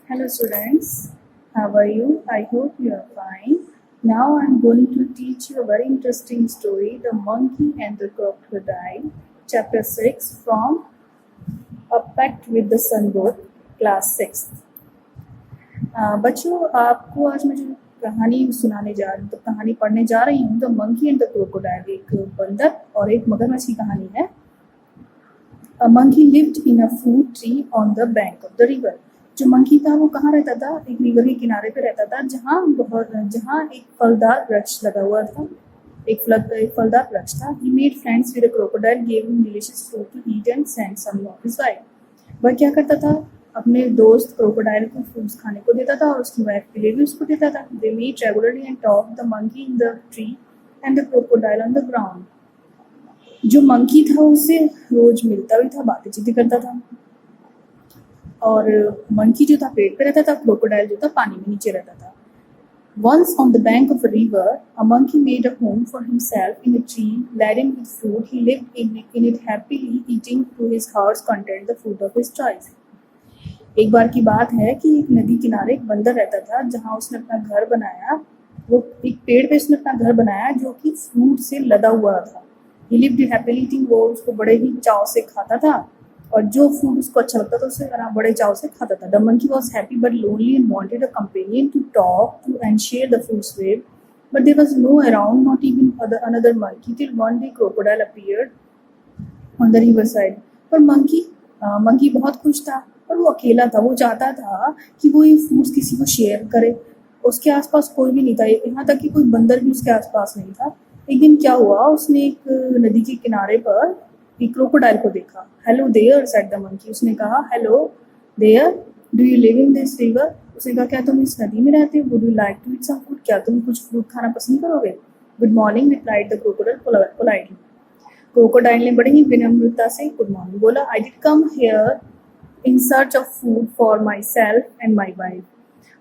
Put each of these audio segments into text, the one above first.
Hello students, how are you? I hope you are fine. Now I am going to teach you a very interesting story, The Monkey and the Crocodile, chapter 6 from A Pact with the Sun book, class 6. बच्चों आपको आज मैं जो कहानी सुनाने जा रही हूँ तो कहानी पढ़ने जा रही हूँ the monkey and the crocodile. एक बंदर और एक मगरमच्छ की कहानी है। A monkey lived in a fruit tree on the bank of the river. जो मंकी था वो कहाँ रहता था? एक रिवर के किनारे पे रहता था जहाँ एक फलदार वृक्ष लगा हुआ था। एक फलदार वृक्ष था। He made friends with a crocodile, gave him delicious fruit to eat and sent some of his wife. वह क्या करता था? अपने दोस्त क्रोकोडाइल को फ्रूट्स खाने को देता था और उसकी वाइफ के लिए भी उसको देता था। They meet regularly and talk, the monkey in the tree and the crocodile on the ground. जो मंकी था उससे रोज मिलता भी था, बातें चीतें करता था। और मंकी जो था पेड़ पे रहता था, क्रोकोडाइल जो था पानी में नीचे रहता था। Once on the bank of a river, a monkey made a home for himself in a tree laden with fruit. He lived in it happily, eating to his heart's content the fruit of his choice. एक बार की बात है कि एक नदी किनारे एक बंदर रहता था जहाँ उसने अपना घर बनाया। वो एक पेड़ पे उसने अपना घर बनाया जो कि फ्रूट से लदा हुआ था। He lived happily eating, वो उसको बड़े ही चाव से खाता था और जो फ्रूट उसको अच्छा लगता था उसे बड़े चाव से खाता था। The monkey was happy but lonely and wanted a companion to talk to and share the fruits with, but there was no around, not even another monkey, till one day crocodile appeared on the riverside. पर monkey बहुत खुश था पर वो अकेला था। वो चाहता था कि वो ये फ्रूट्स किसी को शेयर करे। उसके आसपास कोई भी नहीं था, यहाँ तक कि कोई बंदर भी उसके आसपास नहीं था। एक दिन क्या हुआ, उसने एक नदी के किनारे पर एक क्रोकोडाइल को देखा। Hello there said the monkey. उसने कहा hello there, do you live in this river? उसने कहा क्या तुम इस नदी में रहते हो? Would you like to eat some fruit? क्या तुम कुछ फ्रूट खाना पसंद करोगे? Good morning replied the crocodile politely. Crocodile ने बड़ी ही विनम्रता से गुड मॉर्निंग बोला। I did come here in search of food for myself and my wife.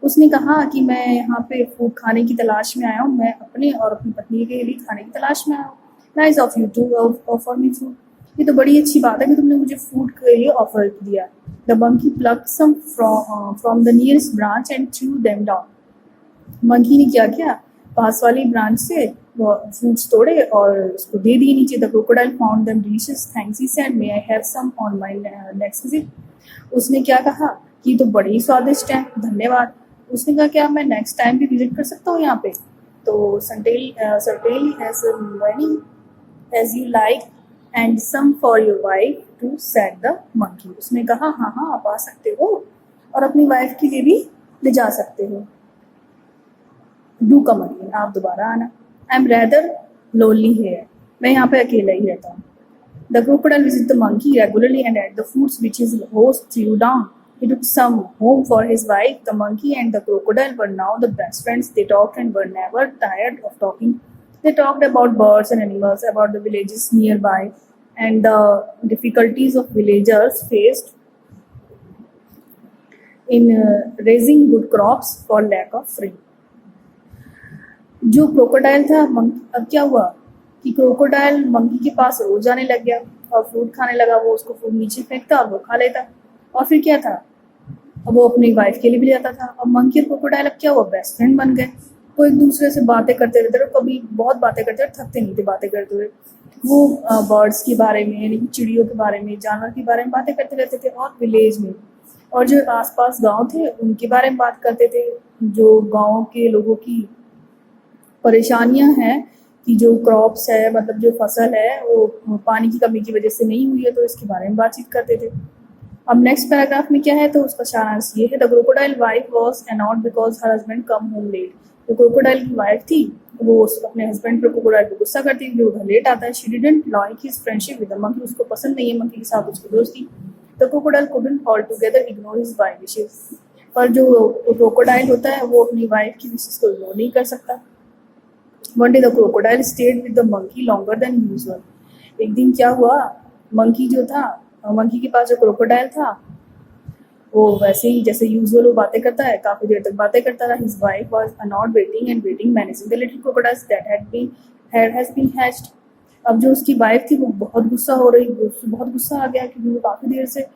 उसने कहा कि मैं यहाँ पे फूड खाने की तलाश में आया हूँ, मैं अपने और अपनी पत्नी के लिए खाने की तलाश में आया हूँ। Nice of you to offer me food. ये तो बड़ी अच्छी बात है कि तुमने मुझे फूड के लिए ऑफर दिया। The monkey plucked some from the nearest branch and threw them down. Monkey ने क्या किया, पास वाली ब्रांच से वो फ्रूट्स तोड़े और उसको दे दिए नीचे। The crocodile found them delicious, thanks he said, may I have some on my next visit. उसने क्या कहा कि तो बड़े ही स्वादिष्ट हैं, धन्यवाद। उसने कहा क्या मैं नेक्स्ट टाइम भी विजिट कर सकता हूँ यहाँ पे? तो certainly as many as you like and some for your wife too, said the monkey. उसने कहा हाँ आप आ सकते हो और अपनी वाइफ के लिए भी ले जा सकते हो। डू कम अगेन, आप दोबारा आना। I am rather lonely here, मैं यहाँ पे अकेला ही रहता हूँ। The crocodile visited the monkey regularly and ate the fruits which his host threw down. He took some home for his wife. The monkey and the crocodile were now the best friends. They talked and were never tired of talking. They talked about birds and animals, about the villages nearby, and the difficulties of villagers faced in raising good crops for lack of rain. जो crocodile था, अब क्या हुआ कि crocodile monkey के पास रोज आने लग गया और फ्रूट खाने लगा। वो उसको फ्रूट नीचे फेंकता और वो खा लेता। और फिर क्या था, अब वो अपनी वाइफ के लिए भी जाता था। अब मंकी और क्रोकोडाइल अब क्या हुआ, बेस्ट फ्रेंड बन गए। वो एक दूसरे से बातें करते रहते थे, कभी बहुत बातें करते थे, थकते नहीं थे बातें करते हुए। वो बर्ड्स के बारे में यानी कि चिड़ियों के बारे में, जानवर के बारे में बातें करते रहते थे और विलेज में और जो आसपास गाँव थे उनके बारे में बात करते थे। जो गाँव के लोगों की परेशानियां हैं कि जो क्रॉप्स है, मतलब जो फसल है वो पानी की कमी की वजह से नहीं हुई है, तो इसके बारे में बातचीत करते थे। अब नेक्स्ट पैराग्राफ में क्या है, तो उसका सारांश ये है। The crocodile wife was annoyed because her husband come home late. जो क्रोकोडाइल की वाइफ थी वो अपने हस्बैंड पर क्रोकोडाइल पर गुस्सा करती थी, वो घर लेट आता है। She didn't like his friendship with the monkey, उसको पसंद नहीं है मंकी के साथ उसकी दोस्ती। The crocodile couldn't altogether ignore his wife wishes, पर जो क्रोकोडाइल होता है वो अपनी वाइफ की विशेस को इग्नोर नहीं कर सकता। One day the crocodile stayed with the monkey longer than usual. एक दिन क्या हुआ, मंकी जो था, मंकी के पास जो क्रोकोडाइल था वो वैसे ही जैसे यूजुअल वो बातें करता है, काफी देर तक बातें करता रहा। His wife was not waiting and waiting, managing the little crocodiles that has been hatched. अब जो उसकी वाइफ थी वो बहुत गुस्सा हो रही, बहुत गुस्सा आ गया क्योंकि वो काफी देर से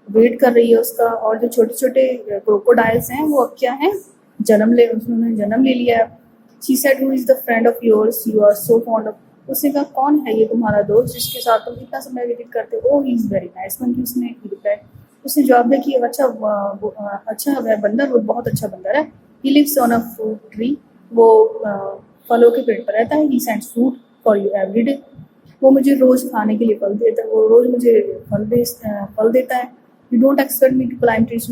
वेट कर रही है उसका। और जो छोटे छोटे क्रोकोडाइल्स हैं वो अब क्या हैं, उन्होंने जन्म ले लिया है। She said who is the friend of yours you are so fond of. उसने कहा कौन है ये तुम्हारा दोस्त जिसके साथ तुम इतना समय व्यतीत करते हो। He is very nice monkey, उसने रिप्लाई, उसने जवाब दिया कि अच्छा अच्छा वह बंदर, वो बहुत अच्छा बंदर है। He lives on a fruit tree, वो फलों के पेड़ पर रहता है। He sends fruit for you every day, वो मुझे रोज खाने के लिए फल देता है, वो रोज मुझे फल देता है। You don't expect me to climb trees,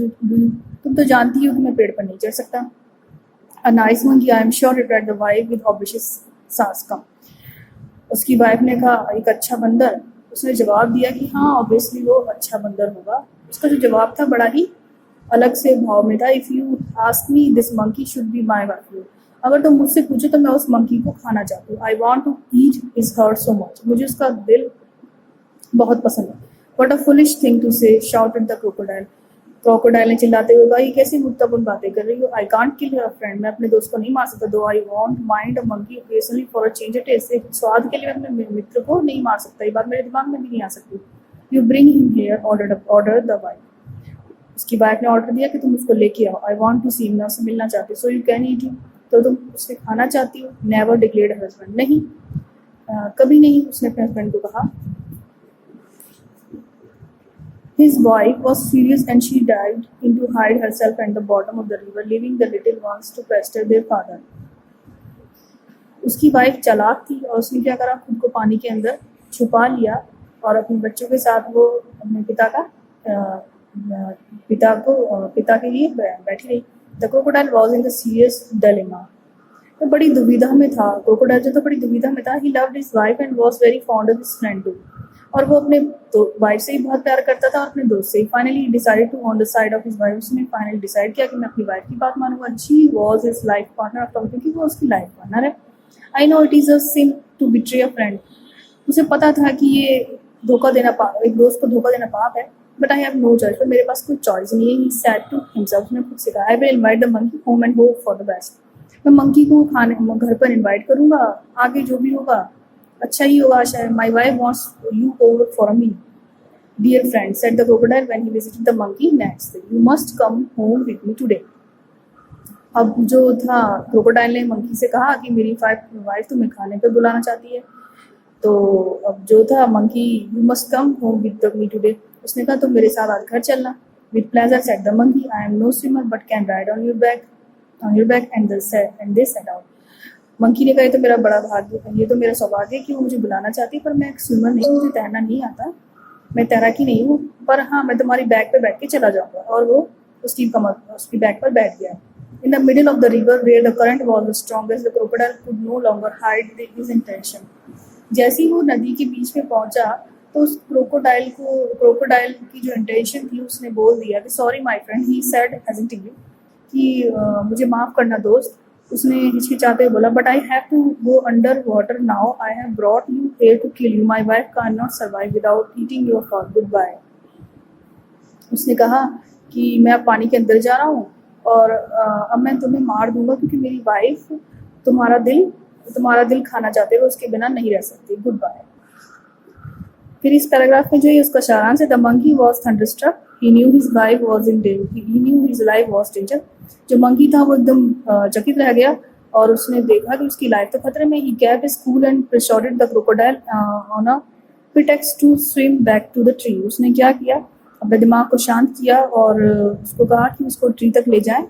तुम तो जानती हो कि मैं पेड़ पर नहीं चढ़ सकता। A nice monkey I am sure, replied the wife with obvious sarcasm. उसकी वाइफ ने कहा एक अच्छा बंदर। उसने जवाब दिया कि हाँ ऑब्वियसली वो अच्छा बंदर होगा। उसका जो जवाब था बड़ा ही अलग से भाव में था। If you ask me this monkey should be my wife, अगर तुम मुझसे पूछो तो मैं उस मंकी को खाना चाहती हूँ। I want to eat his heart so much, मुझे उसका दिल बहुत पसंद है। What a foolish thing to say, shouted the crocodile. Crocodile ने चिल्लाते हुए कहा ये कैसी मुद्दापूर्ण बातें कर रही हो। I can't kill your friend, मैं अपने दोस्त को नहीं मार सकता। Though I won't mind a monkey occasionally for a change of taste, एक स्वाद के लिए मैं अपने मित्र को नहीं मार सकता, ये बात मेरे दिमाग में भी नहीं आ सकती। You bring him hair, order the wife. उसकी वाइफ ने ऑर्डर दिया कि तुम उसको लेके आओ। आई वॉन्ट टू सी, मैं उससे मिलना चाहती हूँ। So you can eat him, तो तुम उससे खाना चाहती हो। नेवर डिक्लेयर्ड हस्बैंड, नहीं कभी नहीं, उसने अपने हस्बैंड को कहा। His wife was furious and she dived in to hide herself at the bottom of the river, leaving the little ones to pester their father. उसकी वाइफ चालाक थी और उसने क्या करा, खुद को पानी के अंदर छुपा लिया और अपने बच्चों के साथ वो अपने पिता के लिए बैठी रही। The crocodile was in the serious dilemma, तो बड़ी दुविधा में था। क्रोकोडाइल जो तो बड़ी दुविधा में था। He loved his wife and was very fond of his friend too, और वो अपने वाइफ से ही बहुत प्यार करता था और अपने दोस्त से ही। Finally decided to on the side of his wife, उसने फाइनली डिसाइड किया कि मैं अपनी वाइफ की बात मानूंगा। She was his life partner, क्योंकि वो उसकी लाइफ पार्टनर है। I know it is a sin to betray a friend, उसे पता था कि ये एक दोस्त को धोखा देना पाप है। But I have no choice, पर मेरे पास कोई चॉइस नहीं है। ही सैड टू हिमसेल्फ, उसने खुद से कहा I will invite the monkey home and hope for the best, मैं मंकी को घर पर इनवाइट करूंगा, आगे जो भी होगा अच्छा ही होगा शायद। My wife wants you over for me dear friend, said the crocodile when he visited the monkey next day, you must come home with me today. अब जो था, क्रोकोडाइल ने मंकी से कहा कि मेरी वाइफ तुम्हें खाने पे बुलाना चाहती है। तो अब जो था monkey, you must come home with me today, उसने कहा तुम मेरे साथ आज घर चलना। With pleasure said the monkey, I am no swimmer but can ride on your back and they set out. Monkey ने कहा तो मेरा बड़ा भाग्य है, ये तो मेरा सौभाग्य है कि वो मुझे बुलाना चाहती है, पर मैं एक स्विमर नहीं, मुझे तैरना नहीं आता, मैं तैराकी नहीं हूँ, पर हाँ मैं तुम्हारी बैक पे बैठ के चला जाऊंगा। और वो उसकी बैक पर बैठ गया। In the middle of the river where the current was the strongest, the crocodile could no longer hide his intention. जैसे ही वो नदी के बीच में पहुंचा तो उस क्रोकोडाइल की जो इंटेंशन थी उसने बोल दिया कि sorry my friend, he said hesitatingly, कि मुझे माफ़ करना दोस्त। उसने हिचकिचाते हुए बोला but I have to go under water now, I have brought you here to kill you, my wife can not survive without eating your for, goodbye. उसने कहा कि मैं अब पानी के अंदर जा रहा हूँ और अब मैं तुम्हें मार दूंगा क्योंकि मेरी वाइफ तुम्हारा दिल खाना चाहते हुए उसके बिना नहीं रह सकती, गुड बाय। फिर इस पैराग्राफ में जो है उसका सारांश है, the monkey was thunderstruck, he knew his life was in danger. जो मंकी था वो एकदम चकित रह गया और उसने देखा कि उसकी लाइफ तो खतरे में। He kept his cool and persuaded the crocodile on a pretext to swim back to the tree. उसने क्या किया, अपने दिमाग को शांत किया और उसको कहा कि उसको ट्री तक ले जाएं,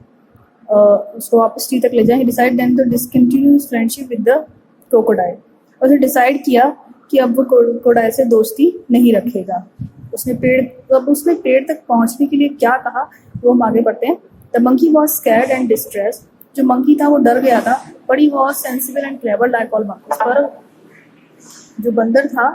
उसको वापस ट्री तक ले जाएं। He decide then to discontinue his friendship with the crocodile, और उसने डिसाइड किया कि अब वो क्रोकोडाइल से दोस्ती नहीं रखेगा। उसने पेड़ तक पहुंचने के लिए क्या कहा वो हम आगे बढ़ते हैं। The monkey was scared and distress, जो मंकी था वो डर गया था, but he was sensible and clever like all monkeys. पर जो बंदर था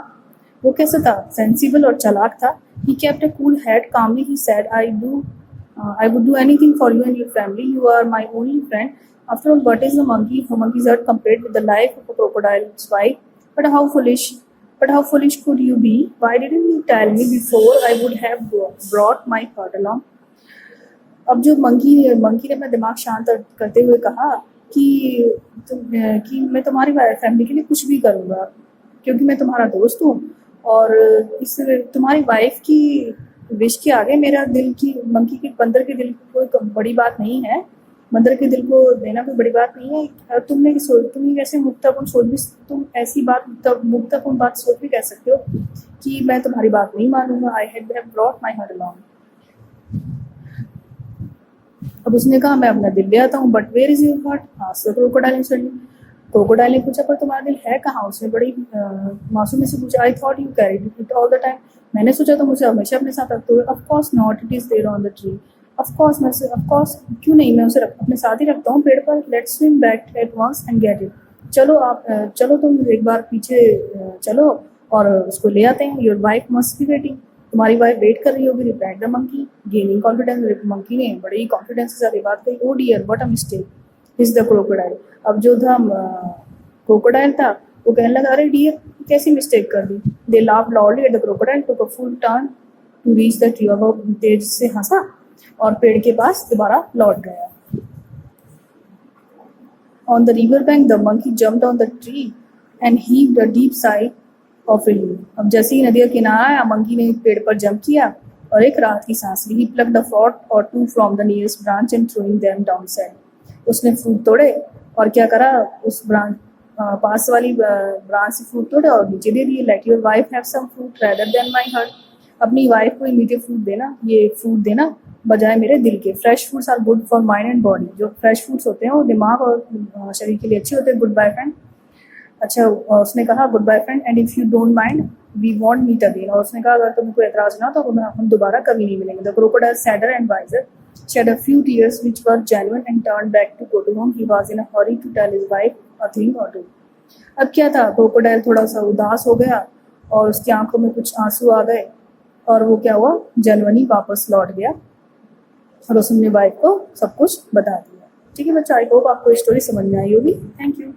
वो कैसा था, सेंसिबल और चालाक था। He kept a cool head, calmly he said I would do anything for you and your family, you are my only friend, after all what is a monkey, a monkey's heart compared with the life of a crocodile's wife, but how foolish could you be, why didn't you tell me before, I would have brought my heart along। अब जो monkey ने अपना दिमाग शांत करते हुए कहा कि मैं तुम्हारी फैमिली के लिए कुछ भी करूँगा क्योंकि मैं तुम्हारा दोस्त हूँ, और इस तुम्हारी वाइफ की विश के आगे मेरा दिल की मंकी के बंदर के दिल की कोई बड़ी बात नहीं है। बंदर के दिल को देना कोई बड़ी बात नहीं है। तुम ही कैसे मुक्तापूर्ण सोच भी, तुम ऐसी बात मुक्तापूर्ण बात सोच भी कह सकते हो कि मैं तुम्हारी बात नहीं मानूंगा। I had have brought my heart along. अब उसने कहा मैं अपना दिल ले आता हूँ, but where is your heart, asked the crocodile instantly. Crocodile ने पूछा पर तुम्हारा दिल है कहाँ? उसने बड़ी मासूमी से पूछा, I thought you carried it all the time, मैंने सोचा तुम उसे हमेशा अपने साथ रखते हो। Of course not, it is there on the tree. Of course क्यों नहीं, मैं उसे अपने साथ ही रखता हूँ पेड़ पर। Let's swim back at once and get it. चलो तुम एक बार पीछे चलो और उसको ले आते हैं। Your wife must be waiting, तुम्हारी वाइफ वेट कर रही होगी। Replied the monkey gaining confidence. Monkey ने बड़े ही कॉन्फिडेंस के साथ ये बात कही। Oh dear what a mistake is the crocodile. अब जो था क्रोकोडाइल था वो कहने लगा, अरे डियर कैसी मिस्टेक कर दी। They laugh loudly at the crocodile took a full turn to reach the tree. और वो तेज से हंसा और पेड़ के पास दोबारा लौट गया। On the river bank, the monkey jumped on the tree and heaved a deep sigh of relief. अब जैसे ही नदी का किनारा आया, मंकी ने पेड़ पर जंप किया और एक राहत की सांस ली। He plucked a fruit or two from the nearest branch and throwing them down said. उसने फ्रूट तोड़े और क्या करा, उस ब्रांच पास वाली ब्रांच से फ्रूट तोड़े और नीचे दे दिए। Let your wife have some fruit rather than my heart. अपनी वाइफ को मीठे फ्रूट देना, ये फ्रूट देना बजाय मेरे दिल के। Fresh fruits are good for mind and body. जो फ्रेश फ्रूट्स होते हैं वो दिमाग और शरीर के लिए अच्छे होते हैं। Goodbye friend. अच्छा, उसने कहा goodbye friend and if you don't mind we won't meet again. और उसने कहा अगर तुमको एतराज ना तो हम दोबारा कभी नहीं मिलेंगे। The crocodile sadder and wiser shed a few tears which were genuine and turned back to go to home. He was in a hurry to tell his wife a thing or two. अब क्या था, crocodile थोड़ा सा उदास हो गया और उसकी आंखों में कुछ आंसू आ गए और वो क्या हुआ, जनवनी वापस लौट गया और उसने वाइफ को सब कुछ बता दिया। ठीक है बच्चा, आई होप आपको स्टोरी समझ में आई होगी। Thank you.